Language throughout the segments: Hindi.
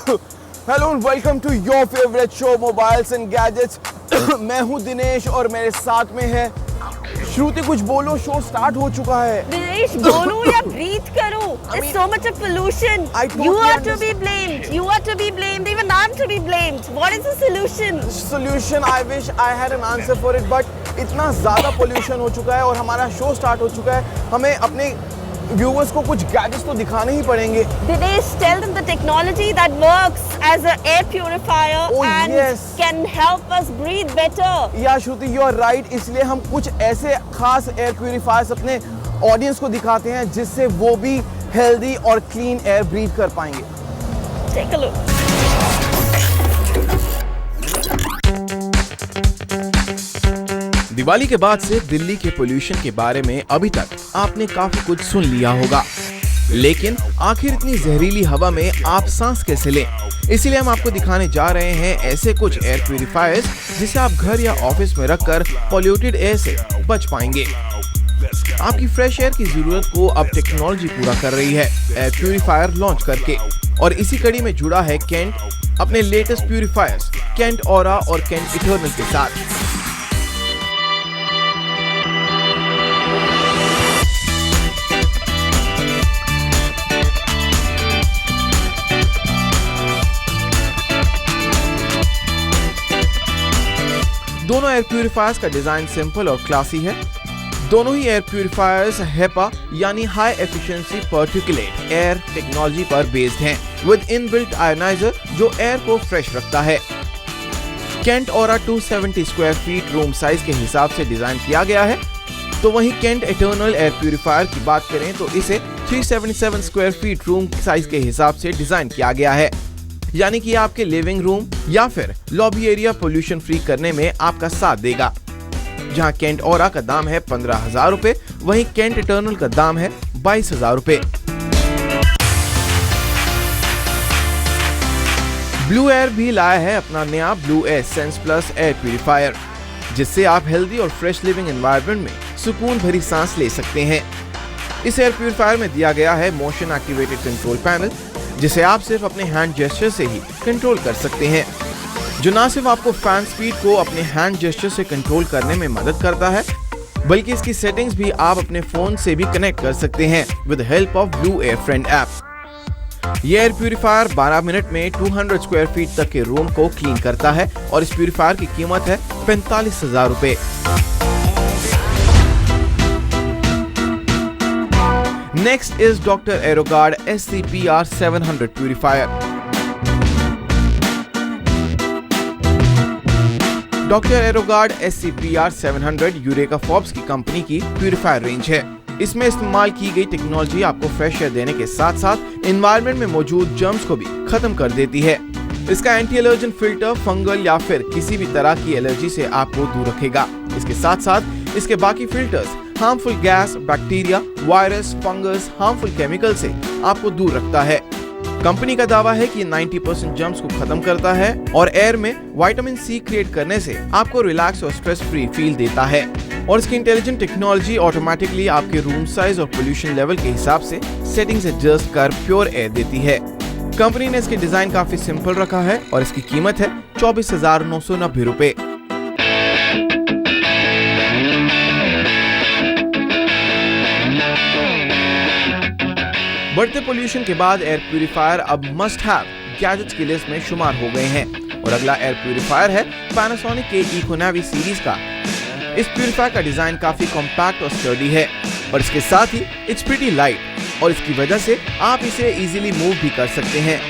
Hello and welcome to your favourite show mobiles and gadgets. मैं हूं दिनेश और मेरे साथ में है श्रुति। कुछ बोलो, शो स्टार्ट हो चुका है। दिनेश, बोलूं या ब्रीथ करूं? There's so much of pollution. You are to be blamed. You are to be blamed. Even I'm to be blamed. What is the solution? Solution, I wish I had an answer for it, but इतना ज़्यादा पोल्यूशन हो चुका है और हमारा शो स्टार्ट हो चुका है। हमें अपने व्यूअर्स को कुछ गैजेट्स तो दिखाने ही पड़ेंगे। Dinesh, tell them the technology that works as an air purifier and can help us breathe better. या श्रुति, you are right। इसलिए हम कुछ ऐसे खास एयर प्यूरिफायर्स अपने ऑडियंस को दिखाते हैं जिससे वो भी हेल्दी और क्लीन एयर ब्रीथ कर पाएंगे। Take a look. दिवाली के बाद से दिल्ली के पोल्यूशन के बारे में अभी तक आपने काफी कुछ सुन लिया होगा, लेकिन आखिर इतनी जहरीली हवा में आप सांस कैसे लें? इसीलिए हम आपको दिखाने जा रहे हैं ऐसे कुछ एयर प्यूरिफायर्स जिसे आप घर या ऑफिस में रखकर पॉल्यूटेड एयर से बच पाएंगे। आपकी फ्रेश एयर की जरूरत को अब टेक्नोलॉजी पूरा कर रही है एयर प्यूरिफायर लॉन्च करके, और इसी कड़ी में जुड़ा है केंट अपने लेटेस्ट प्यूरिफायर्स केंट ऑरा और केंट इटर्नल के साथ। दोनों एयर प्यूरिफायर्स का डिजाइन सिंपल और क्लासी है। दोनों ही एयर प्यूरिफायर्स हेपा यानी high efficiency particulate air technology पर बेस्ड हैं, विद इनबिल्ट आयोनाइजर जो एयर को फ्रेश रखता है। Kent aura 270 square feet room size के हिसाब से डिजाइन किया गया है, तो वहीं केंट इटर्नल एयर प्यूरिफायर की बात करें तो इसे 377 स्क्वायर फीट रूम साइज के हिसाब से डिजाइन किया गया है, यानी कि आपके लिविंग रूम या फिर लॉबी एरिया पोल्यूशन फ्री करने में आपका साथ देगा। जहां केंट ऑरा का दाम है 15,000 रुपए, वहीं केंट इटर्नल का दाम है 22,000 रुपए। ब्लू एयर भी लाया है अपना नया blue air sense plus air purifier, जिससे आप हेल्दी और फ्रेश लिविंग एनवायरनमेंट में सुकून भरी सांस ले सकते हैं। इस एयर प्यूरिफायर में दिया गया है मोशन एक्टिवेटेड कंट्रोल पैनल, जिसे आप सिर्फ अपने हैंड जेस्चर से ही कंट्रोल कर सकते हैं, जो न सिर्फ आपको फैन स्पीड को अपने हैंड जेस्चर से कंट्रोल करने में मदद करता है, बल्कि इसकी सेटिंग्स भी आप अपने फोन से भी कनेक्ट कर सकते हैं with help of blue air friend app. ये एयर प्यूरिफायर 12 मिनट में 200 स्क्वायर फीट तक के रूम को क्लीन करता है और इस प्यूरिफायर की कीमत है 45,000 रुपए। Next is Dr. AeroGuard SCPR 700 purifier. Dr. AeroGuard SCPR 700 eureka Forbes की कंपनी की प्यूरिफायर रेंज है। इसमें इस्तेमाल की गई टेक्नोलॉजी आपको फ्रेश एयर देने के साथ साथ एनवायरनमेंट में मौजूद जर्म्स को भी खत्म कर देती है। इसका एंटी एलर्जन फिल्टर फंगल या फिर किसी भी तरह की एलर्जी से आपको दूर रखेगा। इसके साथ साथ इसके बाकी filters harmful gas, bacteria, virus, fungus, harmful chemical से आपको दूर रखता है। कंपनी का दावा है कि 90% जर्म्स को खत्म करता है और एयर में विटामिन सी क्रिएट करने से आपको रिलैक्स और स्ट्रेस फ्री फील देता है। और इसकी इंटेलिजेंट टेक्नोलॉजी ऑटोमेटिकली आपके रूम साइज और पोल्यूशन लेवल के हिसाब से सेटिंग्स एडजस्ट कर प्योर एयर देती है। कंपनी ने इसकी डिजाइन काफी सिंपल रखा है और इसकी कीमत है 24,990 रुपए। बढ़ते पोल्यूशन के बाद एयर प्यूरिफायर अब मस्ट हैव गैजेट्स की लिस्ट में शुमार हो गए हैं, और अगला एयर प्यूरिफायर है पैनासोनिक के इकोनैवी सीरीज का। इस प्यूरिफायर का डिजाइन काफी कॉम्पैक्ट और स्टर्डी है, और इसके साथ ही इट्स प्रीटी लाइट, और इसकी वजह से आप इसे इजीली मूव भी कर सकते हैं।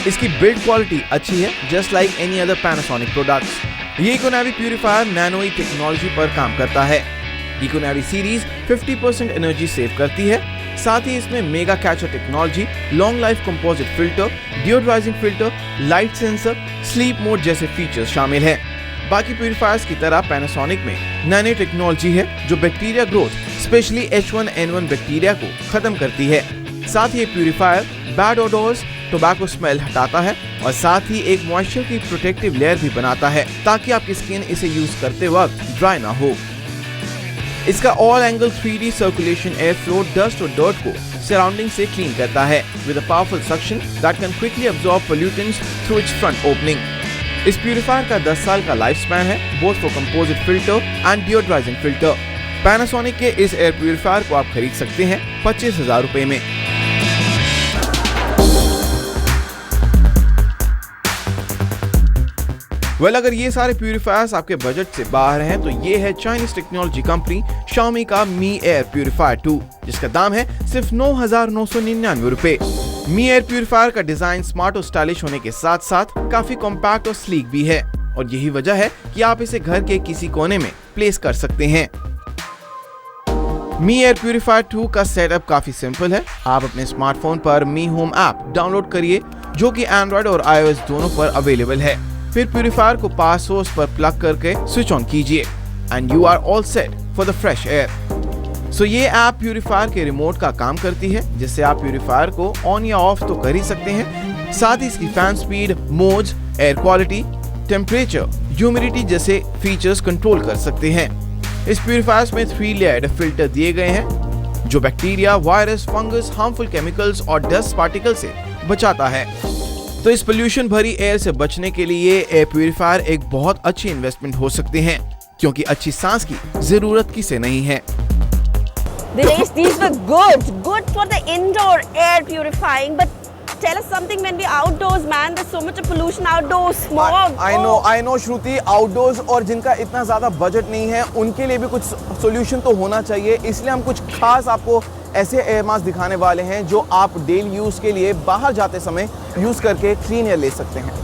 इसकी बिल्ड क्वालिटी अच्छी है, just like any other Panasonic products. ये इकोनैवी प्यूरिफायर नैनो टेक्नोलॉजी पर काम करता है। इकोनैवी सीरीज 50% एनर्जी सेव करती है। साथ ही इसमें mega catcher technology, long life composite filter, deodorizing filter, light sensor, sleep mode जैसे फीचर्स शामिल हैं। बाकी प्यूरिफायर्स की तरह पैनासोनिक में नैनो टेक्नोलॉजी है जो bacteria growth specially H1N1 bacteria को खत्म करती है। साथ ही ये प्यूरिफायर बैड ओडोर्स, टोबैको स्मेल हटाता है और साथ ही एक मॉइस्चर की प्रोटेक्टिव लेयर भी बनाता है ताकि आपकी स्किन इसे यूज करते वक्त ड्राई ना हो। इसका all angle 3D circulation air flow dust और डर्ट को सराउंडिंग से क्लीन करता है with a powerful suction that can quickly absorb pollutants through its front opening. इस प्यूरिफायर का 10 साल का लाइफ स्पैन है, both for composite filter and deodorizing filter. Panasonic के इस एयर प्यूरिफायर को आप खरीद सकते हैं 25,000 रुपए में। अगर ये सारे प्यूरिफायर्स आपके बजट से बाहर हैं तो ये है चाइनीज टेक्नोलॉजी कंपनी Xiaomi का Mi Air Purifier 2, जिसका दाम है सिर्फ 9,999 रुपए। Mi Air Purifier का डिजाइन स्मार्ट और स्टाइलिश होने के साथ साथ काफी कॉम्पैक्ट और स्लीक भी है, और यही वजह है कि आप इसे घर के किसी कोने में प्लेस कर सकते हैं। Mi Air Purifier 2 का सेटअप काफी सिंपल है। आप अपने स्मार्टफोन पर Mi Home ऐप डाउनलोड करिए, जो कि एंड्रॉइड और iOS दोनों पर अवेलेबल है। फिर प्यूरिफायर को पावर सोर्स पर प्लग करके स्विच ऑन कीजिए and you are all set for the fresh air. So ये ऐप प्यूरिफायर के रिमोट का काम करती है, जिससे आप प्यूरिफायर को ऑन या ऑफ तो कर ही सकते हैं, साथ ही इसकी fan speed, modes, air quality, temperature, humidity जैसे फीचर्स कंट्रोल कर सकते हैं। इस प्यूरिफायर्स में 3 लेयर्ड फिल्टर दिए गए हैं, जो bacteria, virus, fungus, harmful chemicals और डस्ट पार्टिकल से बचाता है। तो इस पोल्यूशन भरी एयर से बचने के लिए एयर प्यूरिफायर एक बहुत अच्छी इन्वेस्टमेंट हो सकते हैं, क्योंकि अच्छी सांस की जरूरत किसे नहीं है। Dinesh, these were good for the indoor air purifying, but tell us something when we're outdoors, man. There's so much of pollution outdoors, smog. I know Shruti, outdoors और जिनका इतना ज्यादा बजट नहीं है उनके लिए भी कुछ सोल्यूशन तो होना चाहिए, इसलिए हम कुछ खास आपको ऐसे एयर मास्क दिखाने वाले हैं जो आप डेली यूज के लिए बाहर जाते समय यूज करके क्लीन एयर ले सकते हैं।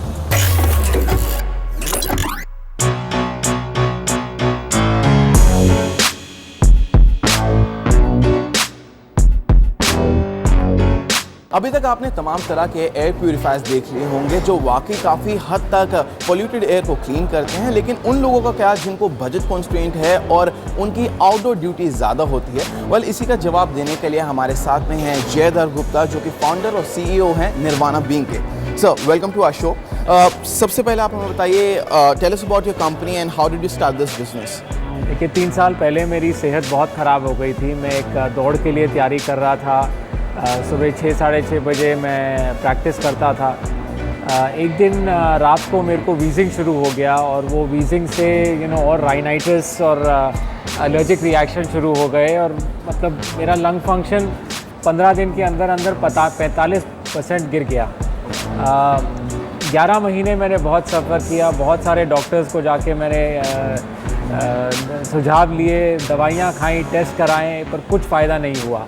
अभी तक आपने तमाम तरह के एयर प्यूरिफायर्स देख लिए होंगे जो वाकई काफ़ी हद तक पोल्यूटेड एयर को क्लीन करते हैं, लेकिन उन लोगों का क्या जिनको बजट कॉन्स्ट्रेंट है और उनकी आउटडोर ड्यूटी ज़्यादा होती है। इसी का जवाब देने के लिए हमारे साथ में हैं जयधर गुप्ता, जो कि फाउंडर और CEO हैं निर्वाणा बीइंग के। Sir, welcome to our show. सबसे पहले आप हमें बताइए, tell us about your company and how did you start this business. देखिए, 3 साल पहले मेरी सेहत बहुत ख़राब हो गई थी। मैं एक दौड़ के लिए तैयारी कर रहा था। सुबह 6 साढ़े 6 बजे मैं प्रैक्टिस करता था। एक दिन रात को मेरे को वीजिंग शुरू हो गया, और वो वीजिंग से और राइनाइटिस और एलर्जिक रिएक्शन शुरू हो गए, और मतलब मेरा लंग फंक्शन 15 दिन के अंदर 45% गिर गया। 11 महीने मैंने बहुत सफ़र किया, बहुत सारे डॉक्टर्स को जाके मैंने सुझाव लिए, दवाइयाँ खाई, टेस्ट कराएं, पर कुछ फ़ायदा नहीं हुआ।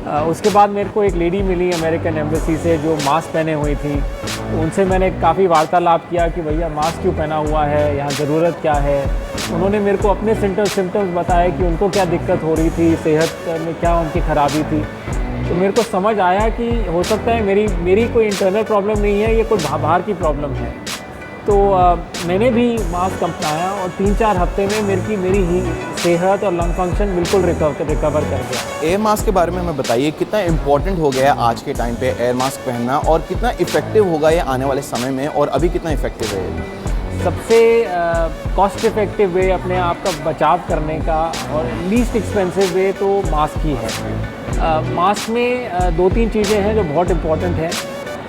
उसके बाद मेरे को एक लेडी मिली अमेरिकन एम्बेसी से, जो मास्क पहने हुई थी। उनसे मैंने काफ़ी वार्तालाप किया कि भैया मास्क क्यों पहना हुआ है, यहाँ ज़रूरत क्या है। उन्होंने मेरे को अपने सिम्टम्स बताए कि उनको क्या दिक्कत हो रही थी, सेहत में क्या उनकी खराबी थी। तो मेरे को समझ आया कि हो सकता है मेरी कोई इंटरनल प्रॉब्लम नहीं है, ये कोई बाहर की प्रॉब्लम है। तो मैंने भी मास्क अपनाया, और 3-4 हफ्ते में मेरी ही सेहत और लंग फंक्शन बिल्कुल रिकवर कर गया। एयर मास्क के बारे में हमें बताइए, कितना इम्पोर्टेंट हो गया है आज के टाइम पे एयर मास्क पहनना, और कितना इफेक्टिव होगा ये आने वाले समय में, और अभी कितना इफेक्टिव है? सबसे कॉस्ट इफेक्टिव वे अपने आप का बचाव करने का और लीस्ट एक्सपेंसिव वे तो मास्क ही है। मास्क में 2-3 चीज़ें हैं जो बहुत इम्पोर्टेंट हैं,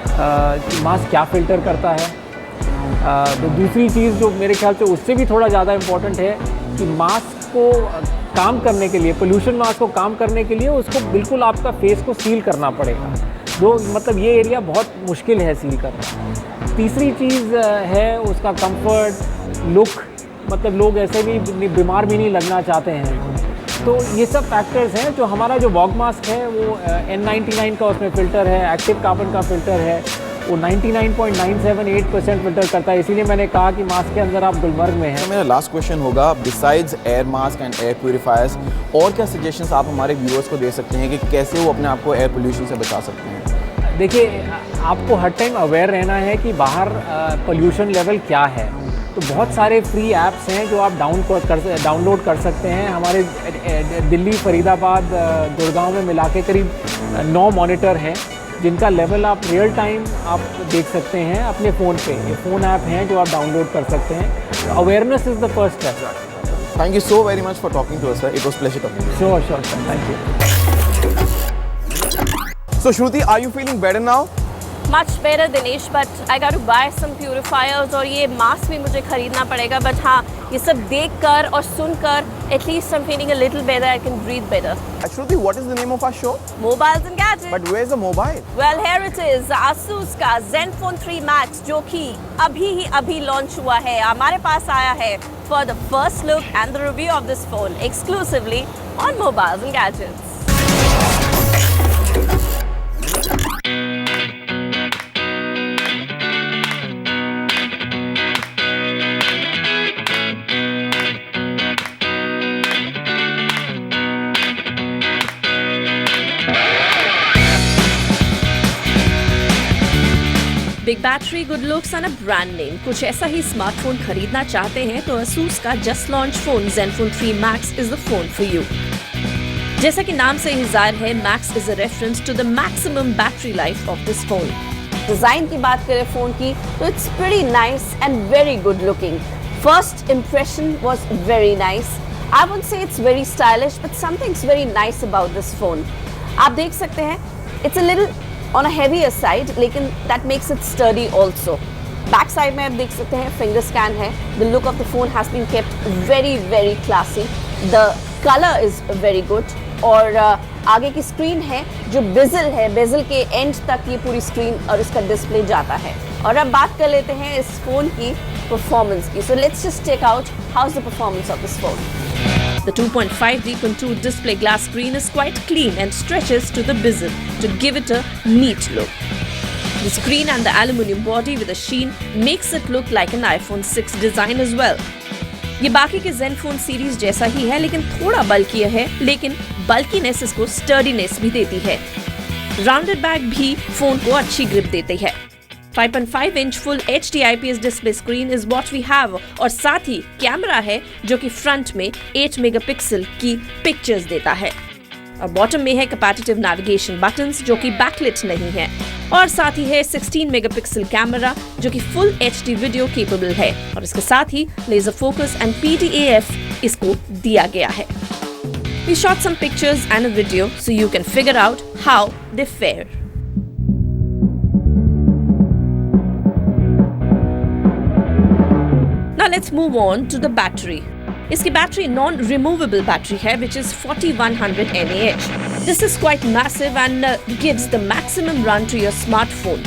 कि मास्क क्या फ़िल्टर करता है। तो दूसरी चीज़ जो मेरे ख्याल से उससे भी थोड़ा ज़्यादा इम्पोर्टेंट है, कि मास्क को काम करने के लिए, पोल्यूशन मास्क को काम करने के लिए उसको बिल्कुल आपका फेस को सील करना पड़ेगा। मतलब ये एरिया बहुत मुश्किल है सील करना। तीसरी चीज़ है उसका कंफर्ट, लुक, मतलब लोग ऐसे भी बीमार भी नहीं लगना चाहते हैं। तो ये सब फैक्टर्स हैं। जो हमारा जो वॉक मास्क है वो N99 का उसमें फ़िल्टर है, एक्टिव कार्बन का फ़िल्टर है, वो 99.978% फ़िल्टर करता है। इसीलिए मैंने कहा कि मास्क के अंदर आप गुलमर्ग में हैं। तो मेरा लास्ट क्वेश्चन होगा, besides air mask and air purifiers, और क्या सजेशंस आप हमारे व्यूअर्स को दे सकते हैं कि कैसे वो अपने आप को एयर पोल्यूशन से बचा सकते हैं? देखिए, आपको हर टाइम अवेयर रहना है कि बाहर पोल्यूशन लेवल क्या है। तो बहुत सारे फ्री ऐप्स हैं जो आप डाउनलोड कर सकते हैं। हमारे दिल्ली, फरीदाबाद, गुड़गांव में मिला के करीब 9 मॉनिटर हैं, जिनका लेवल आप रियल टाइम आप देख सकते हैं अपने फ़ोन पे। ये फ़ोन ऐप हैं जो आप डाउनलोड कर सकते हैं। Awareness is the first step. Thank you so very much for talking to us, sir. It was pleasure talking. Sure, thank you. So Shruti, are you feeling better now? Much better, Dinesh, but I got to buy some purifiers और ये मास्क भी मुझे खरीदना पड़ेगा. But हाँ, ये सब देखकर और सुनकर at least I'm feeling a little better. I can breathe better. Shruti, what is the name of our show? Mobiles and gadgets. But where's the mobile? Well, here it is. Asus का Zenfone 3 Max जो कि अभी लॉन्च हुआ है, हमारे पास आया है for the first look and the review of this phone exclusively on Mobiles and Gadgets. Big battery, good looks and a brand name, कुछ ऐसा ही स्मार्टफोन खरीदना चाहते हैं तो Asus का just launch phone Zenfone 3 Max is the phone for you. जैसा कि नाम से ही जाहिर है, Max is a reference to the maximum battery life of this phone. Design की बात करें फोन की तो it's pretty nice and very good looking. First impression was very nice. I would say it's very stylish but something's very nice about this phone. आप देख सकते हैं it's a little on a heavier side, लेकिन that makes it sturdy also. Back side में आप देख सकते हैं finger scan है. The look of the phone has been kept very very classy. The color is very good. और आगे की स्क्रीन है जो bezel है, bezel के end तक ये पूरी स्क्रीन और इसका डिस्प्ले जाता है. और अब बात कर लेते हैं इस फोन की परफॉर्मेंस की. So let's just check out how's the performance of this phone. The 2.5D contoured display glass screen is quite clean and stretches to the bezel to give it a neat look. The screen and the aluminium body with a sheen makes it look like an iPhone 6 design as well. ये बाकी के Zenfone सीरीज जैसा ही है लेकिन थोड़ा बल्कियर है, लेकिन बल्कीनेस इसको स्टर्डीनेस भी देती है. राउंडेड बैक भी फोन को अच्छी ग्रिप देती है. 5.5 inch full HD IPS display screen is what we have और साथ ही कैमरा है जो कि फ्रंट में 8 मेगापिक्सल की पिक्चर्स देता है. और बॉटम में है कैपेसिटिव नेविगेशन बटन्स जो कि बैकलिट नहीं है. और साथ ही है 16 मेगापिक्सल कैमरा जो कि फुल HD वीडियो केपेबल है और इसके साथ ही लेजर फोकस एंड PDAF इसको दिया गया है. We shot some pictures and a video so you can figure out how they fare. Now let's move on to the battery. इसकी बैटरी नॉन रिमूवेबल बैटरी है which is 4100 mAh. This is quite massive and gives the maximum run to your smartphone.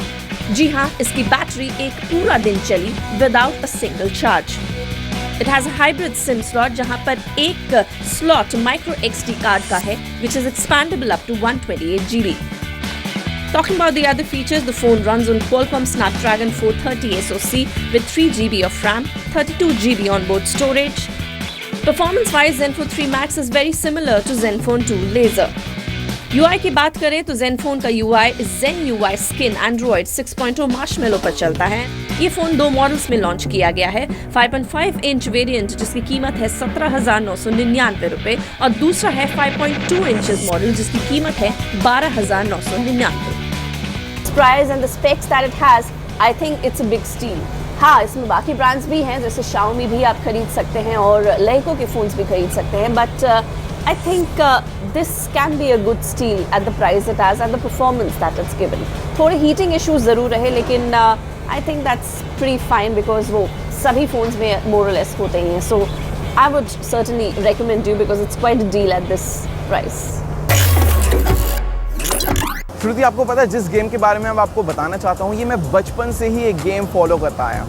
जी हाँ, इसकी बैटरी एक पूरा दिन चली without a single charge. It has a hybrid SIM slot जहाँ पर एक slot micro SD card का है which is expandable up to 128 GB. Talking about the other features, the phone runs on Qualcomm Snapdragon 430 SoC with 3 GB of RAM, 32 GB onboard storage. Performance-wise, Zenfone 3 Max is very similar to Zenfone 2 Laser. UI की बात करें तो Zenfone का UI Zen UI Skin Android 6.0 Marshmallow पर चलता है. ये फोन 2 मॉडल्स में लॉन्च किया गया है. 5.5 इंच वेरिएंट जिसकी कीमत है 17,999 रुपए और दूसरा है 5.2 इंचेस मॉडल जिसकी कीमत है 12,999. Price and the specs that it has, I think it's a big steal. हाँ, इसमें बाकी ब्रांड्स भी हैं जैसे Xiaomi भी आप खरीद सकते हैं और Leica के फोन्स भी खरीद सकते हैं. But I think this can be a good steal at the price it has and the performance that it's given. थोड़े heating issues ज़रूर रहे लेकिन I think that's pretty fine because वो सभी फोन्स में more or less होते ही हैं. So I would certainly recommend you because it's quite a deal at this price. श्रुति, आपको पता है जिस गेम के बारे में मैं आपको बताना चाहता हूँ, ये मैं बचपन से ही एक गेम फॉलो करता आया.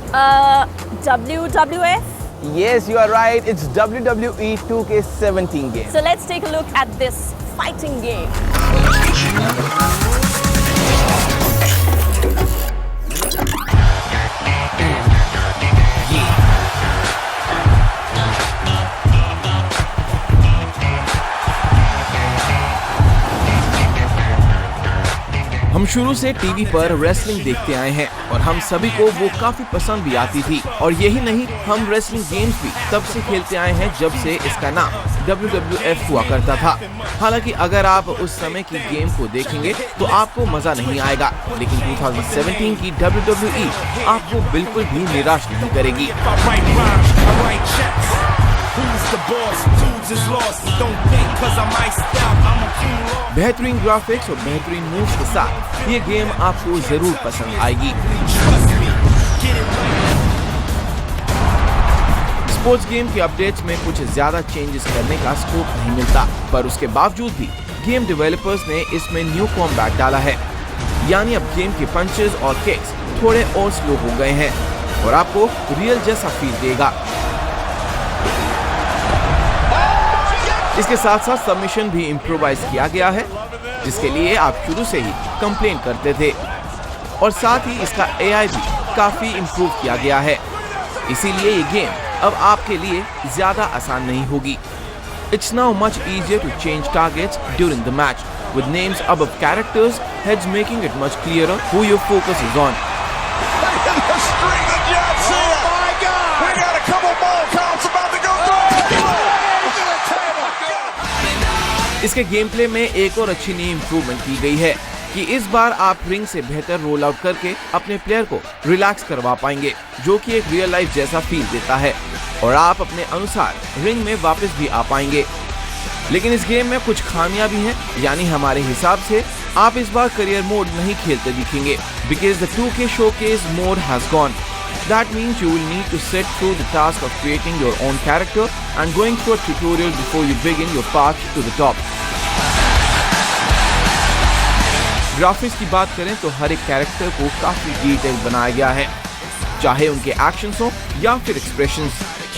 WWF? Yes, you are right. It's WWE 2K17 game. So let's take a look at this fighting game. हम शुरू से टीवी पर रेसलिंग देखते आए हैं और हम सभी को वो काफी पसंद भी आती थी. और यही नहीं, हम रेसलिंग गेम्स भी तब से खेलते आए हैं जब से इसका नाम WWF हुआ करता था. हालांकि अगर आप उस समय की गेम को देखेंगे तो आपको मजा नहीं आएगा, लेकिन 2017 की WWE आपको बिल्कुल भी निराश नहीं करेगी. बेहतरीन ग्राफिक्स और बेहतरीन मूव्स के साथ ये गेम आपको जरूर पसंद आएगी। स्पोर्ट्स गेम के अपडेट्स में कुछ ज्यादा चेंजेस करने का स्कोप नहीं मिलता, पर उसके बावजूद भी गेम डेवलपर्स ने इसमें न्यू कॉम्बैट डाला है, यानी अब गेम के पंचेस और किक्स थोड़े और स्लो हो गए हैं और आपको रियल जैसा फील देगा। इसके साथ साथ सबमिशन भी इम्प्रोवाइज किया गया है, जिसके लिए आप शुरू से ही कंप्लेन करते थे, और साथ ही इसका AI भी काफी इम्प्रूव किया गया है, इसीलिए ये गेम अब आपके लिए ज्यादा आसान नहीं होगी। It's now much easier to change targets during the match, with names above characters' heads making it much clearer who your focus is on. इसके गेम प्ले में एक और अच्छी नई इम्प्रूवमेंट की गई है कि इस बार आप रिंग से बेहतर रोल आउट करके अपने प्लेयर को रिलैक्स करवा पाएंगे, जो कि एक रियल लाइफ जैसा फील देता है, और आप अपने अनुसार रिंग में वापस भी आ पाएंगे। लेकिन इस गेम में कुछ खामियां भी हैं, यानी हमारे हिसाब से आप इस बार करियर मोड नहीं खेलते दिखेंगे, because the 2K showcase mode has gone. That means you will need to sit through the task of creating your own character and going through a tutorial before you begin your path to the top. Graphics की बात करें तो हर एक कैरेक्टर को काफी डिटेल बनाया गया है, चाहे उनके एक्शंस हो या फिर एक्सप्रेशंस।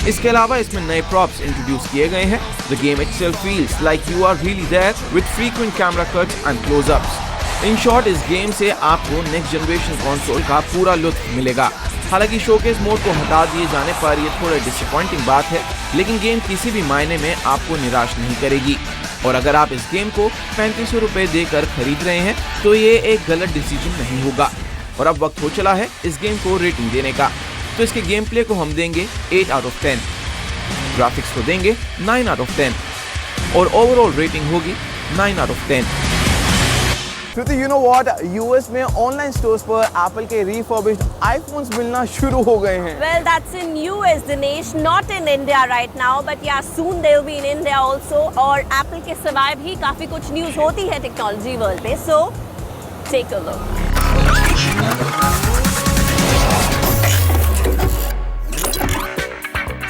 इसके अलावा इसमें नए प्रॉप्स इंट्रोड्यूस किए गए हैं। The game itself feels like you are really there with frequent camera cuts and close-ups. In short इस गेम से आपको नेक्स्ट जनरेशन कंसोल का पूरा लुत्फ मिलेगा। हालांकि शोकेस मोड को हटा दिए जाने पर यह थोड़ा डिसअपॉइंटिंग बात है, लेकिन गेम किसी भी मायने में आपको निराश नहीं करेगी। और अगर आप इस गेम को 3500 रुपए देकर खरीद रहे हैं तो ये एक गलत डिसीजन नहीं होगा। और अब वक्त हो चला है इस गेम को रेटिंग देने का। तो इसके गेम प्ले को हम देंगे 8 आउट ऑफ 10, ग्राफिक्स को देंगे 9 आउट ऑफ 10 और ओवरऑल रेटिंग होगी 9 out of 10। Shruti, you know what? US में ऑनलाइन स्टोर्स पर एप्पल के रिफर्बिश्ड आईफोन्स मिलना शुरू हो गए हैं। Well, that's in US, Dinesh, not in India right now, but yeah, soon they'll be in India also. और एप्पल के सिवाय भी काफी कुछ न्यूज़ होती है टेक्नोलॉजी वर्ल्ड पे, so take a look.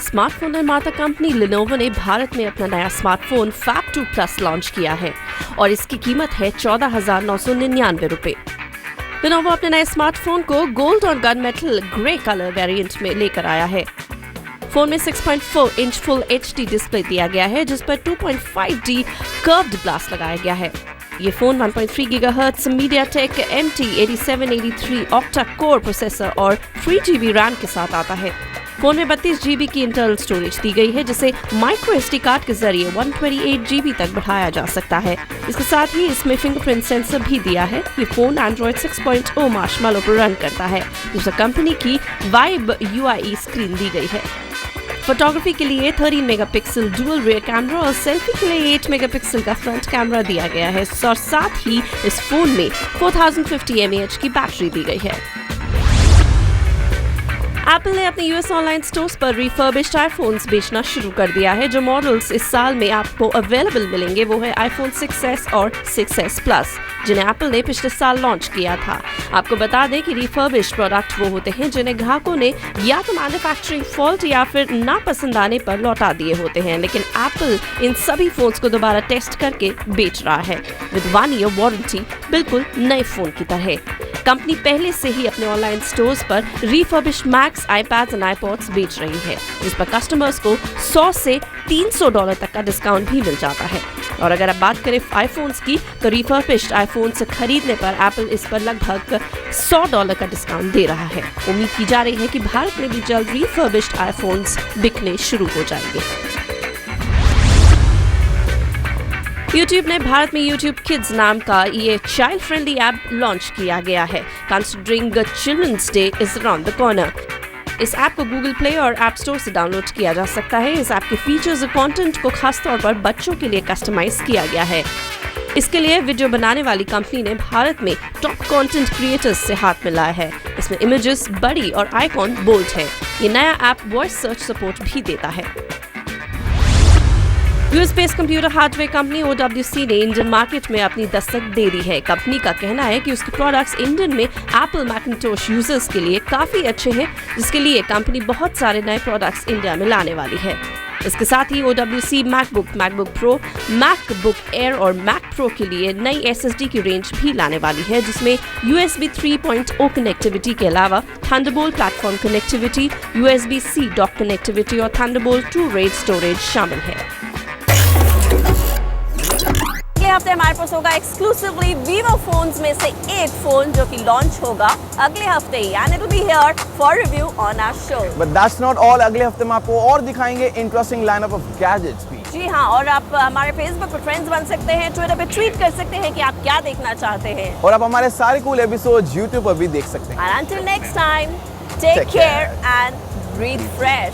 Smartphone निर्माता कंपनी Lenovo ने भारत में अपना नया स्मार्टफोन Fab 2 Plus लॉन्च किया है और इसकी कीमत है 14,999 रुपए। Lenovo अपने नए स्मार्टफोन को गोल्ड और gun metal grey colour variant में लेकर आया है। फोन में 6.4 इंच फुल HD डिस्प्ले दिया गया है, जिस पर 2.5D कर्व्ड ग्लास लगाया गया है। ये phone 1.3 GHz MediaTek MT8783 octa core processor और 3GB रैम के साथ आता है। फोन में 32 GB की इंटरनल स्टोरेज दी गई है, जिसे माइक्रो SD कार्ड के जरिए 128 GB तक बढ़ाया जा सकता है। इसके साथ ही इसमें फिंगरप्रिंट सेंसर भी दिया है। ये फोन Android 6.0 मार्शमैलो पर रन करता है, जिसमें कंपनी की वाइब UI स्क्रीन दी गई है। फोटोग्राफी के लिए 13 मेगापिक्सल डुअल रियर कैमरा और सेल्फी के लिए 8 मेगापिक्सल का फ्रंट कैमरा दिया गया है और साथ ही इस फोन में 4050 mAh की बैटरी दी गई है। एप्पल ने अपने यूएस ऑनलाइन स्टोर्स पर रिफर्बिश्ड आईफोन्स बेचना शुरू कर दिया है। जो मॉडल्स इस साल में आपको अवेलेबल मिलेंगे वो है आईफोन 6s और 6s प्लस, जिन्हें एप्पल ने पिछले साल लॉन्च किया था। आपको बता दें कि रिफर्बिश्ड प्रोडक्ट वो होते हैं जिन्हें ग्राहकों ने या तो मैन्युफैक्चरिंग फॉल्ट या फिर नापसंद आने पर लौटा दिए होते हैं, लेकिन एप्पल इन सभी फोन्स को दोबारा टेस्ट करके बेच रहा है विद 1 ईयर वारंटी, बिल्कुल नए फोन की तरह। कंपनी पहले से ही अपने ऑनलाइन स्टोर्स पर रिफर्बिश्ड मैक्स, आईपैड्स और आईपॉड्स बेच रही है, जिस पर कस्टमर्स को $100 से $300 तक का डिस्काउंट भी मिल जाता है। और अगर आप बात करें आईफोन्स की, तो रिफर्बिश्ड आईफोन्स खरीदने पर एप्पल इस पर लगभग $100 का डिस्काउंट दे रहा है। उम्मीद की जा रही है कि भारत में भी जल्द रिफर्बिश्ड आईफोन्स बिकने शुरू हो जाएंगे। YouTube ने भारत में YouTube Kids नाम का ये चाइल्ड फ्रेंडली ऐप लॉन्च किया गया है। Considering children's day is around the corner. इस ऐप को गूगल प्ले और ऐप स्टोर से डाउनलोड किया जा सकता है। इस ऐप के फीचर्स और कंटेंट को खासतौर पर बच्चों के लिए कस्टमाइज किया गया है। इसके लिए वीडियो बनाने वाली कंपनी ने भारत में टॉप कंटेंट क्रिएटर्स से हाथ मिलाया है। इसमें इमेजेस बड़ी और आइकॉन बोल्ड है। ये नया ऐप वॉइस सर्च सपोर्ट भी देता है। US based computer hardware company OWC ने इंडियन मार्केट में अपनी दस्तक दे दी है। कंपनी का कहना है कि उसके प्रोडक्ट्स इंडियन में एप्पल मैकिंटोश यूजर्स के लिए काफी अच्छे हैं, जिसके लिए कंपनी बहुत सारे नए प्रोडक्ट्स इंडिया में लाने वाली है। इसके साथ ही OWC MacBook, MacBook pro, MacBook air और मैक प्रो के लिए नई SSD की रेंज भी लाने वाली है, जिसमें USB 3.0 कनेक्टिविटी के अलावा Thunderbolt platform connectivity, USB-C dock connectivity और थंडरबोल्ट 2 RAID स्टोरेज शामिल है। अगले हफ्ते हमारे पास होगा एक्सक्लूसिवली Vivo फोन्स में से एक फोन जो कि लॉन्च होगा अगले हफ्ते ही, and it will be here for review on our show. But that's not all, अगले हफ्ते में आपको और दिखाएंगे इंटरेस्टिंग लाइनअप ऑफ गैजेट्स भी। जी हाँ, और आप हमारे फेसबुक पर फ्रेंड्स बन सकते हैं, ट्विटर पे ट्वीट कर सकते हैं कि आप क्या देखना चाहते हैं, और आप हमारे सारे कूल एपिसोड YouTube पर भी देख सकते हैं। And until next time, take care and breathe fresh.